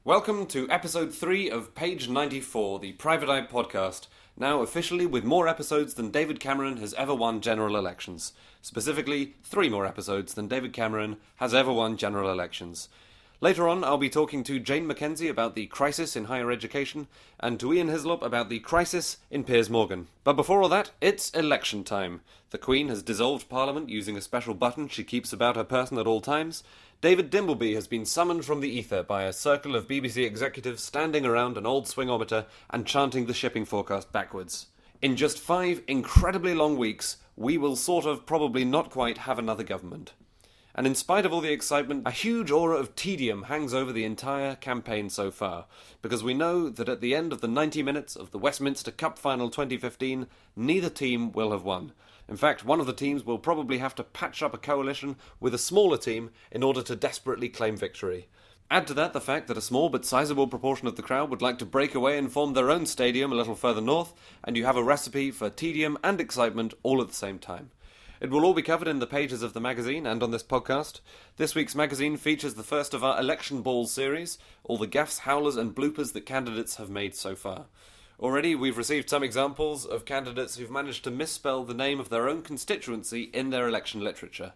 Welcome to episode 3 of Page 94, the Private Eye podcast, now officially with more episodes than David Cameron has ever won general elections. Specifically, 3 more episodes than David Cameron has ever won general elections. Later on, I'll be talking to Jane Mackenzie about the crisis in higher education, and to Ian Hislop about the crisis in Piers Morgan. But before all that, it's election time. The Queen has dissolved Parliament using a special button she keeps about her person at all times. David Dimbleby has been summoned from the ether by a circle of BBC executives standing around an old swingometer and chanting the shipping forecast backwards. In just 5 incredibly long weeks, we will probably not quite have another government. And in spite of all the excitement, a huge aura of tedium hangs over the entire campaign so far, because we know that at the end of the 90 minutes of the Westminster Cup Final 2015, neither team will have won. In fact, one of the teams will probably have to patch up a coalition with a smaller team in order to desperately claim victory. Add to that the fact that a small but sizable proportion of the crowd would like to break away and form their own stadium a little further north, and you have a recipe for tedium and excitement all at the same time. It will all be covered in the pages of the magazine and on this podcast. This week's magazine features the first of our Election Balls series, all the gaffes, howlers and bloopers that candidates have made so far. Already we've received some examples of candidates who've managed to misspell the name of their own constituency in their election literature.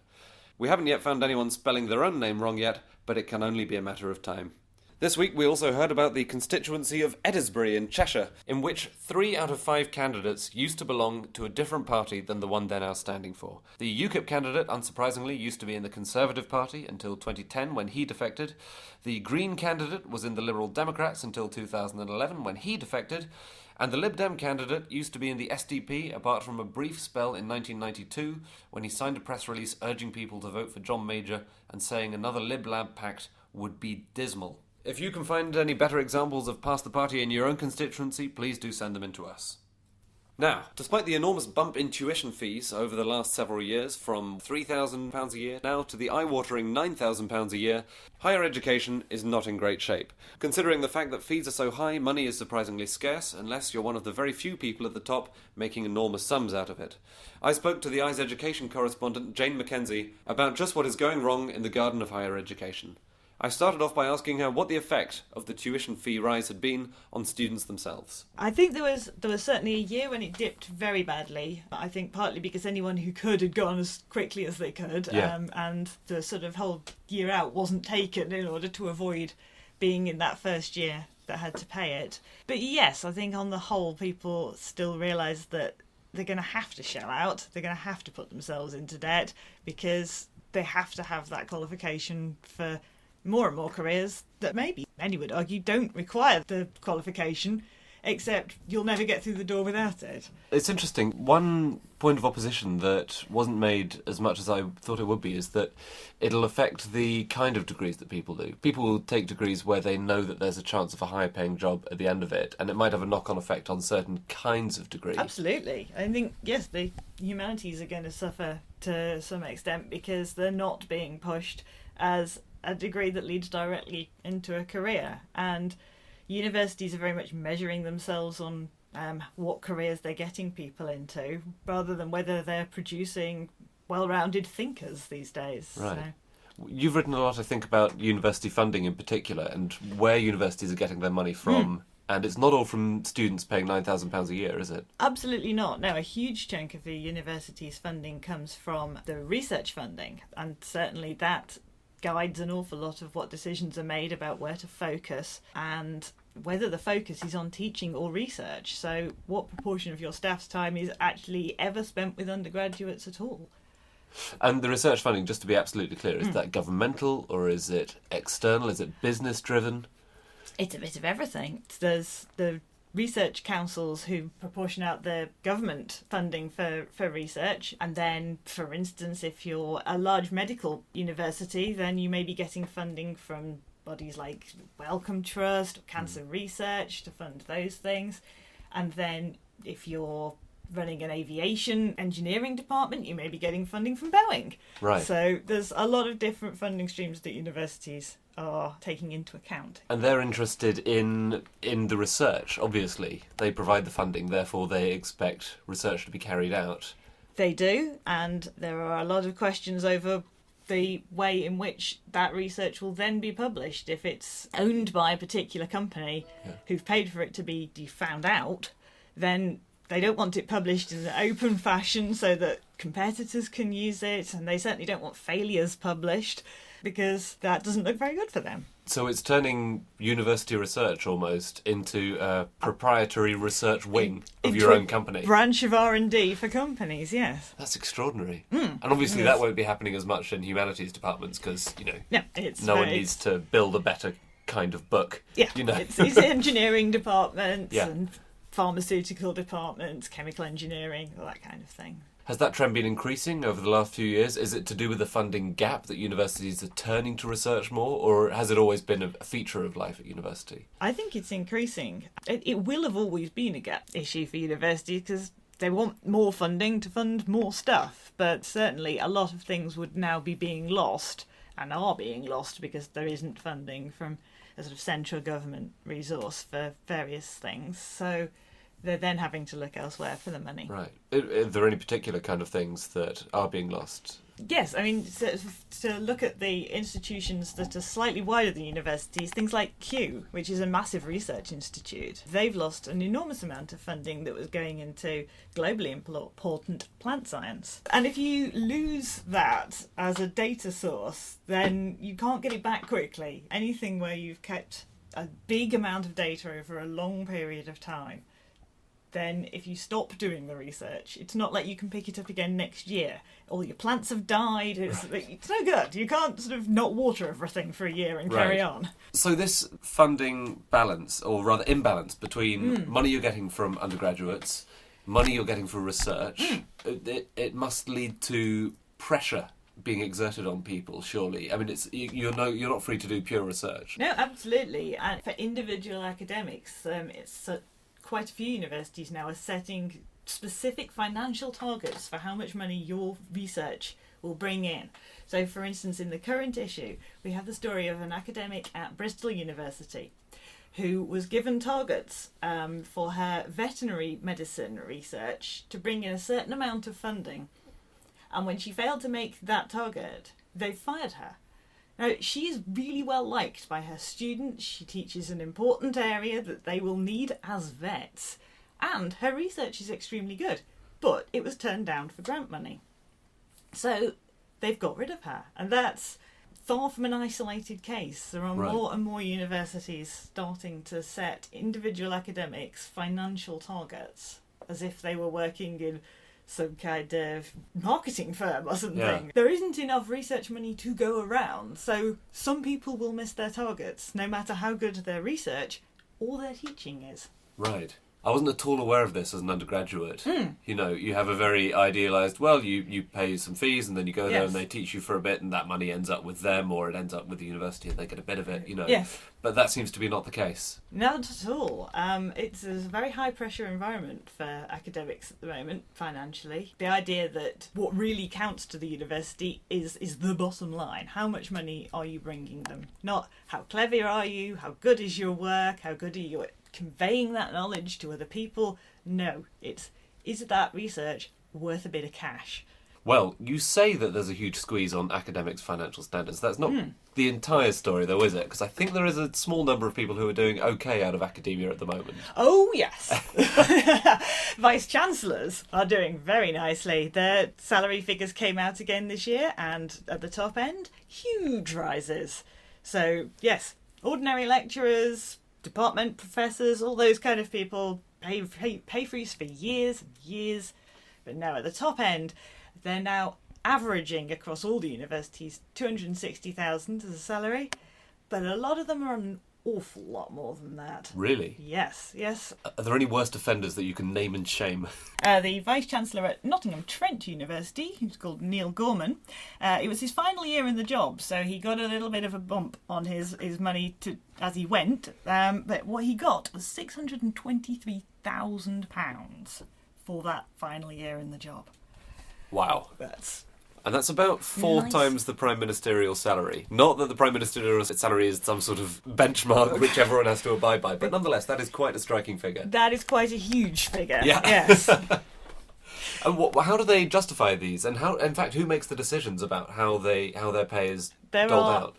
We haven't yet found anyone spelling their own name wrong yet, but it can only be a matter of time. This week we also heard about the constituency of Edisbury in Cheshire, in which 3 out of 5 candidates used to belong to a different party than the one they're now standing for. The UKIP candidate, unsurprisingly, used to be in the Conservative Party until 2010 when he defected. The Green candidate was in the Liberal Democrats until 2011 when he defected. And the Lib Dem candidate used to be in the SDP apart from a brief spell in 1992 when he signed a press release urging people to vote for John Major and saying another Lib Lab pact would be dismal. If you can find any better examples of Pass the Party in your own constituency, please do send them in to us. Now, despite the enormous bump in tuition fees over the last several years, from £3,000 a year now to the eye-watering £9,000 a year, higher education is not in great shape. Considering the fact that fees are so high, money is surprisingly scarce, unless you're one of the very few people at the top making enormous sums out of it. I spoke to the Eye's education correspondent, Jane Mackenzie, about just what is going wrong in the garden of higher education. I started off by asking her what the effect of the tuition fee rise had been on students themselves. I think there was certainly a year when it dipped very badly. I think partly because anyone who could had gone as quickly as they could, and the sort of whole year out wasn't taken in order to avoid being in that first year that had to pay it. But yes, I think on the whole people still realise that they're going to have to shell out, they're going to have to put themselves into debt because they have to have that qualification for more and more careers that maybe, many would argue, don't require the qualification, except you'll never get through the door without it. It's interesting. One point of opposition that wasn't made as much as I thought it would be is that it'll affect the kind of degrees that people do. People will take degrees where they know that there's a chance of a higher paying job at the end of it, and it might have a knock-on effect on certain kinds of degrees. Absolutely. I think, yes, the humanities are going to suffer to some extent because they're not being pushed as a degree that leads directly into a career, and universities are very much measuring themselves on what careers they're getting people into rather than whether they're producing well-rounded thinkers these days. Right. So. You've written a lot, I think, about university funding in particular and where universities are getting their money from. And it's not all from students paying £9,000 a year, is it? Absolutely not. No, a huge chunk of the university's funding comes from the research funding, and certainly that guides an awful lot of what decisions are made about where to focus and whether the focus is on teaching or research. So what proportion of your staff's time is actually ever spent with undergraduates at all? And the research funding, just to be absolutely clear, is that governmental or is it external? Is it business driven? It's a bit of everything. There's the research councils who proportion out the government funding for research, and then, for instance, if you're a large medical university, then you may be getting funding from bodies like Wellcome Trust or Cancer Research to fund those things. And then if you're running an aviation engineering department, you may be getting funding from Boeing. Right. So there's a lot of different funding streams that universities are taking into account. And they're interested in the research, obviously. They provide the funding, therefore they expect research to be carried out. They do, and there are a lot of questions over the way in which that research will then be published. If it's owned by a particular company who've paid for it to be found out, then they don't want it published in an open fashion so that competitors can use it, and they certainly don't want failures published because that doesn't look very good for them. So it's turning university research almost into a proprietary research wing of your own company. Branch of R&D for companies, yes. That's extraordinary. And obviously that won't be happening as much in humanities departments because, no one needs to build a better kind of book. Yeah, you know. it's engineering departments and pharmaceutical departments, chemical engineering, all that kind of thing. Has that trend been increasing over the last few years? Is it to do with the funding gap that universities are turning to research more, or has it always been a feature of life at university? I think it's increasing. It will have always been a gap issue for universities because they want more funding to fund more stuff, but certainly a lot of things would now be being lost and are being lost because there isn't funding from a sort of central government resource for various things. So they're then having to look elsewhere for the money. Right. Are there any particular kind of things that are being lost? Yes, I mean, to look at the institutions that are slightly wider than universities, things like Kew, which is a massive research institute, they've lost an enormous amount of funding that was going into globally important plant science. And if you lose that as a data source, then you can't get it back quickly. Anything where you've kept a big amount of data over a long period of time, then if you stop doing the research, it's not like you can pick it up again next year. All your plants have died. It's no good. You can't sort of not water everything for a year and carry on. So this funding balance, or rather imbalance, between money you're getting from undergraduates, money you're getting for research, it must lead to pressure being exerted on people, surely. I mean, you're not free to do pure research. No, absolutely. And for individual academics, quite a few universities now are setting specific financial targets for how much money your research will bring in. So, for instance, in the current issue, we have the story of an academic at Bristol University who was given targets for her veterinary medicine research to bring in a certain amount of funding. And when she failed to make that target, they fired her. Now, she is really well liked by her students. She teaches an important area that they will need as vets. And her research is extremely good. But it was turned down for grant money. So they've got rid of her. And that's far from an isolated case. There are more and more universities starting to set individual academics financial targets as if they were working in some kind of marketing firm or something. Yeah. There isn't enough research money to go around, so some people will miss their targets, no matter how good their research or their teaching is. Right. I wasn't at all aware of this as an undergraduate. You know, you have a very idealised, you pay some fees and then you go there and they teach you for a bit and that money ends up with them or it ends up with the university and they get a bit of it, Yes. But that seems to be not the case. Not at all. It's a very high pressure environment for academics at the moment, financially. The idea that what really counts to the university is the bottom line. How much money are you bringing them? Not how clever are you, how good is your work, how good are you at conveying that knowledge to other people. No, is that research worth a bit of cash? Well, you say that there's a huge squeeze on academics' financial standards. That's not the entire story, though, is it? Because I think there is a small number of people who are doing okay out of academia at the moment. Oh, yes. Vice-chancellors are doing very nicely. Their salary figures came out again this year, and at the top end, huge rises. So, yes, ordinary lecturers, department professors, all those kind of people pay freeze for years and years. But now at the top end, they're now averaging across all the universities $260,000 as a salary, but a lot of them are an awful lot more than that. Really? Yes. Are there any worst offenders that you can name and shame? The Vice-Chancellor at Nottingham Trent University, who's called Neil Gorman, it was his final year in the job, so he got a little bit of a bump on his money as he went, but what he got was £623,000 for that final year in the job. Wow. And that's about 4 Nice. times the Prime Ministerial salary. Not that the Prime Ministerial salary is some sort of benchmark which everyone has to abide by, but nonetheless, that is quite a striking figure. That is quite a huge figure. Yeah. Yes. And how do they justify these? And how, in fact, who makes the decisions about how their pay is doled out?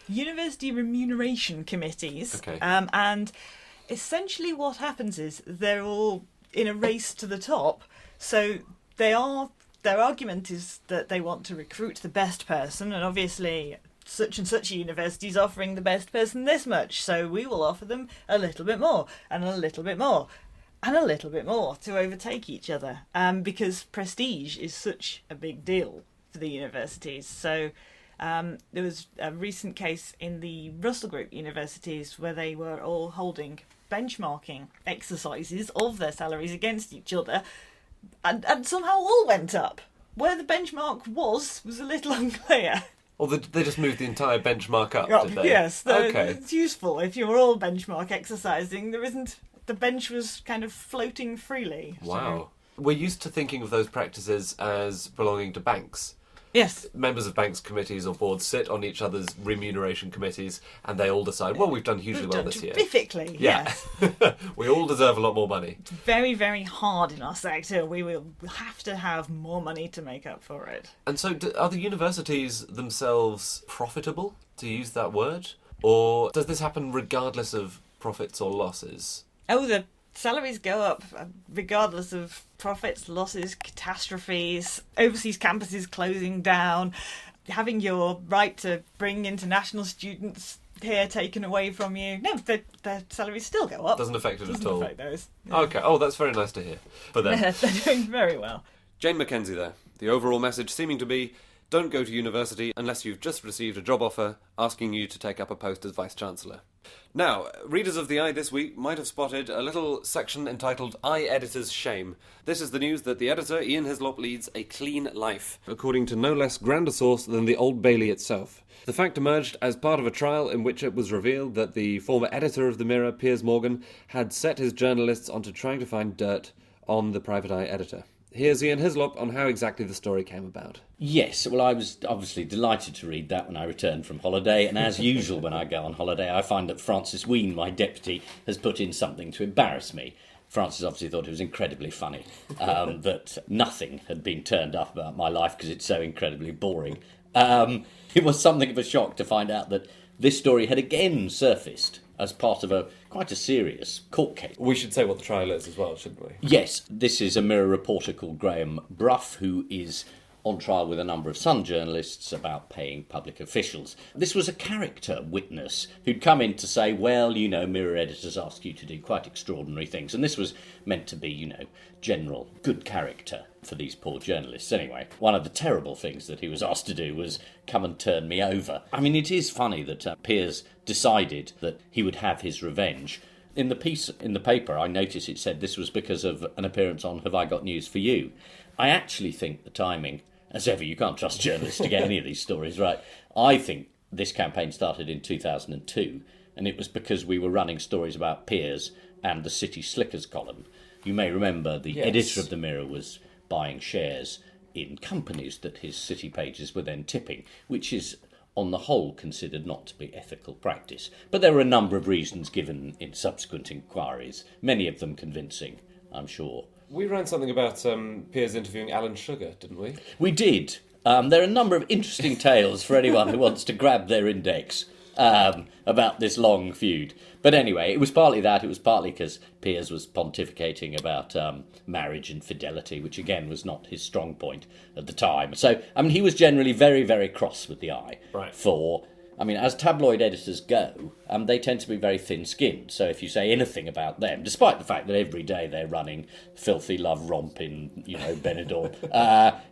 University remuneration committees. Okay. And essentially what happens is they're all in a race to the top. So their argument is that they want to recruit the best person, and obviously such and such a university is offering the best person this much, so we will offer them a little bit more, and a little bit more, and a little bit more to overtake each other, because prestige is such a big deal for the universities. So there was a recent case in the Russell Group universities where they were all holding benchmarking exercises of their salaries against each other, and somehow all went up. Where the benchmark was a little unclear. Or they just moved the entire benchmark up, did they? Yes, okay. It's useful if you're all benchmark exercising. The bench was kind of floating freely. Wow. So. We're used to thinking of those practices as belonging to banks. Yes. Members of banks' committees or boards sit on each other's remuneration committees and they all decide, well, we've done hugely well this year. Terrifically, yeah. Yes. We all deserve a lot more money. It's very, very hard in our sector. We will have to have more money to make up for it. And so are the universities themselves profitable, to use that word? Or does this happen regardless of profits or losses? Oh, the salaries go up regardless of profits, losses, catastrophes, overseas campuses closing down, having your right to bring international students here taken away from you. No, their salaries still go up. Doesn't affect it Doesn't at all. affect those. Yeah. Okay. Oh, that's very nice to hear for them. They're doing very well. Jane Mackenzie there. The overall message seeming to be, don't go to university unless you've just received a job offer asking you to take up a post as Vice-Chancellor. Now, readers of the Eye this week might have spotted a little section entitled Eye Editor's Shame. This is the news that the editor, Ian Hislop, leads a clean life, according to no less grand a source than the Old Bailey itself. The fact emerged as part of a trial in which it was revealed that the former editor of the Mirror, Piers Morgan, had set his journalists onto trying to find dirt on the Private Eye editor. Here's Ian Hislop on how exactly the story came about. Yes, well, I was obviously delighted to read that when I returned from holiday, and as usual when I go on holiday, I find that Francis Wheen, my deputy, has put in something to embarrass me. Francis obviously thought it was incredibly funny that nothing had been turned up about my life because it's so incredibly boring. It was something of a shock to find out that this story had again surfaced as part of quite a serious court case. We should say what the trial is as well, shouldn't we? Yes, this is a Mirror reporter called Graham Brough, who is on trial with a number of Sun journalists about paying public officials. This was a character witness who'd come in to say, well, you know, Mirror editors ask you to do quite extraordinary things. And this was meant to be, you know, general good character for these poor journalists. Anyway, one of the terrible things that he was asked to do was come and turn me over. I mean, it is funny that Piers decided that he would have his revenge. In the piece in the paper, I noticed it said this was because of an appearance on Have I Got News for You? I actually think the timing, as ever, you can't trust journalists to get any of these stories right. I think this campaign started in 2002, and it was because we were running stories about Piers and the City Slickers column. You may remember the editor of the Mirror was buying shares in companies that his city pages were then tipping, which is, on the whole, considered not to be ethical practice. But there were a number of reasons given in subsequent inquiries, many of them convincing, I'm sure. We ran something about Piers interviewing Alan Sugar, didn't we? We did. There are a number of interesting tales for anyone who wants to grab their index about this long feud. But anyway, it was partly that. It was partly because Piers was pontificating about marriage and fidelity, which again was not his strong point at the time. So, I mean, he was generally very, very cross with the Eye. Right. As tabloid editors go, they tend to be very thin-skinned. So if you say anything about them, despite the fact that every day they're running filthy love romp in, Benidorm,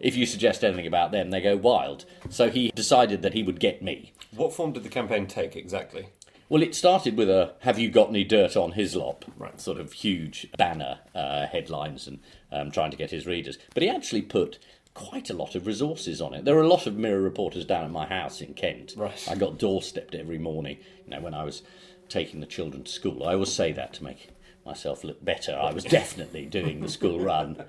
if you suggest anything about them, they go wild. So he decided that he would get me. What form did the campaign take exactly? Well, it started with a "Have you got any dirt on Hislop?" Right. Sort of huge banner headlines and trying to get his readers. But he actually put quite a lot of resources on it. There were a lot of Mirror reporters down at my house in Kent. Right. I got doorstepped every morning, when I was taking the children to school. I always say that to make myself look better. I was definitely doing the school run.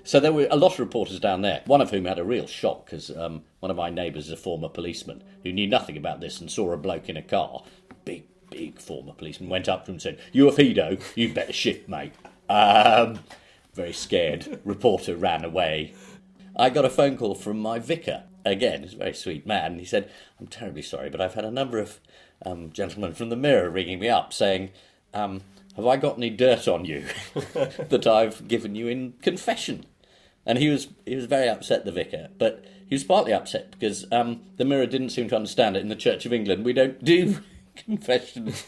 So there were a lot of reporters down there, one of whom had a real shock because one of my neighbours is a former policeman who knew nothing about this and saw a bloke in a car, big former policeman, went up to him and said, "You a Fido? You better shift, mate." very scared reporter ran away. I got a phone call from my vicar. Again, he's a very sweet man. He said, I'm terribly sorry, but I've had a number of gentlemen from the Mirror ringing me up saying, have I got any dirt on you that I've given you in confession? And he was very upset, the vicar, but he was partly upset because the Mirror didn't seem to understand it. In the Church of England, we don't do confessions.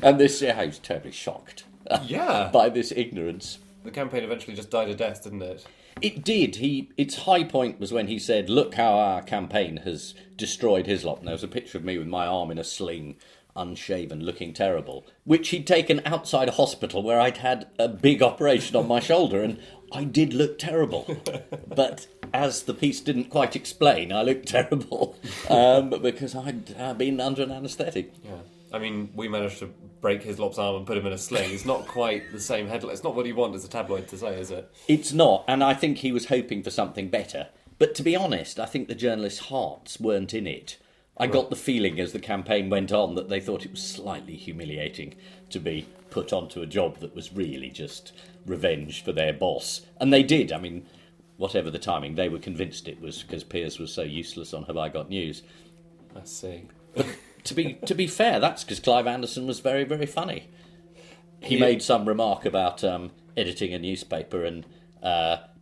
And this, I was terribly shocked by this ignorance. The campaign eventually just died a death, didn't it? It did. Its high point was when he said, look how our campaign has destroyed his lot. And there was a picture of me with my arm in a sling, unshaven, looking terrible, which he'd taken outside a hospital where I'd had a big operation on my shoulder, and I did look terrible. But as the piece didn't quite explain, I looked terrible because I'd been under an anaesthetic. Yeah. I mean, we managed to break Hislop's arm and put him in a sling. It's not quite the same headline. It's not what you want as a tabloid to say, is it? It's not, and I think he was hoping for something better. But to be honest, I think the journalists' hearts weren't in it. I got the feeling as the campaign went on that they thought it was slightly humiliating to be put onto a job that was really just revenge for their boss. And they did. I mean, whatever the timing, they were convinced it was because Piers was so useless on Have I Got News. I see. To be fair, that's because Clive Anderson was very, very funny. He made some remark about editing a newspaper, and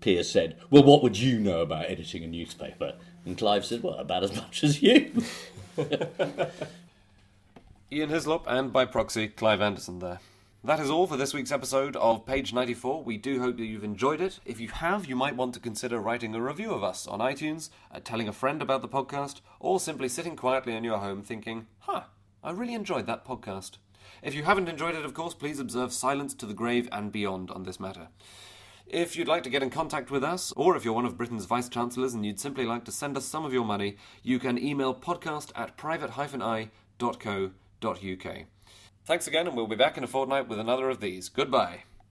Piers said, well, what would you know about editing a newspaper? And Clive said, well, about as much as you. Ian Hislop and, by proxy, Clive Anderson there. That is all for this week's episode of Page 94. We do hope that you've enjoyed it. If you have, you might want to consider writing a review of us on iTunes, telling a friend about the podcast, or simply sitting quietly in your home thinking, I really enjoyed that podcast. If you haven't enjoyed it, of course, please observe silence to the grave and beyond on this matter. If you'd like to get in contact with us, or if you're one of Britain's Vice-Chancellors and you'd simply like to send us some of your money, you can email podcast@private-eye.co.uk. Thanks again, and we'll be back in a fortnight with another of these. Goodbye.